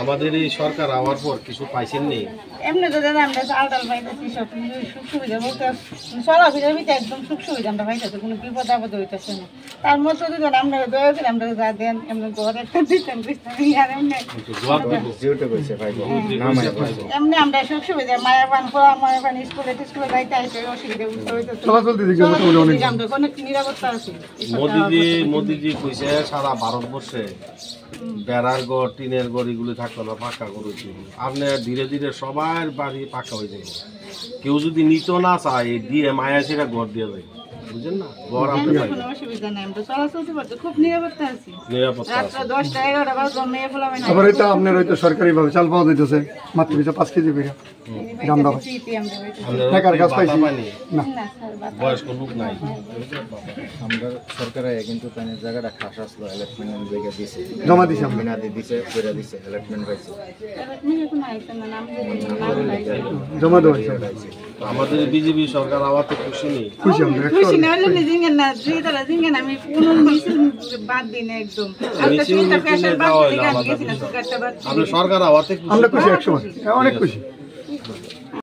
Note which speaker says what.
Speaker 1: আমাদের এই সরকার আওয়ার পর কিছু পাইছেন নেই?
Speaker 2: এমনি তো দাদা আমরা চাল ডাল পাইতেছি, সব সুখ সুবিধা বলতে চলাফেরার ভিতরে একদম সুখ সুবিধা আমরা পাইতেছি, কোনো বিপদ আপদ হইতেছে না। তার মধ্যে যদি আমরা দয়া করে আমরা যা দেন এমনি ঘর একটা দিতেন আর এমনি এমনি আমরা সুখ সুবিধা মায়ের পান পড়া, মায়ের পান স্কুলে টিস্কুলে যাইতে আসতে অসুবিধা অনেক নিরাপত্তা আছে।
Speaker 1: মোদিজি কইছে সারা ভারতবর্ষে বেড়ার ঘর, টিনের ঘর এগুলো থাকতো না, পাকা করেছি। আপনি ধীরে ধীরে সবার বাড়ি পাকা হয়ে যাবে। কেউ যদি নিত না চায় দিয়ে মায়া সেটা ঘর দিয়ে যায়, বুঝছেন না? ঘর আপনি
Speaker 2: কোনো অসুবিধা নাই, আমরা চলাচলতে পারছি, খুব নিরাপত্তা আছি।
Speaker 1: নিরাপত্তা আছে।
Speaker 2: রাত্রে 10টা 11টা বাজে মেয়ে ফেলাবে না।
Speaker 3: আবার এটা আপনার হয়তো সরকারি ভাবে চাল পাওয়া যাইতেছে মাত্র 5 কেজি করে দামটা টাকার কাজ পাইছি না,
Speaker 1: বয়স্ক লোক নাই।
Speaker 4: আমরা সরকারে কিন্তু তাদের জায়গাটা খাস আসলো, অ্যালটমেন্ট জায়গা দিছে,
Speaker 3: জমা দিছি আমরা
Speaker 4: বিনা দিছে, কইরা দিছে, অ্যালটমেন্ট পাইছে,
Speaker 3: জমা দেওয়া হয়েছে।
Speaker 1: আমাদের বিজেপি সরকার আওয়াতে খুশি নেই।
Speaker 3: খুশি আমরা
Speaker 2: খুশি না হলে জিঙ্গেন না দুইতলা জিঙ্গেন আমি কোনো মিছিল বাদ দিই না একদম।
Speaker 1: মিছিল
Speaker 2: ফ্যাশন বাদ
Speaker 1: যাওয়া হইলো
Speaker 2: দিই
Speaker 1: আলাদা
Speaker 2: গেছিলাম
Speaker 1: বিষয়।
Speaker 2: সুগারটা বাদ
Speaker 1: আমরা সরকার আওয়াতে
Speaker 3: আমরা খুশি 100%, অনেক খুশি।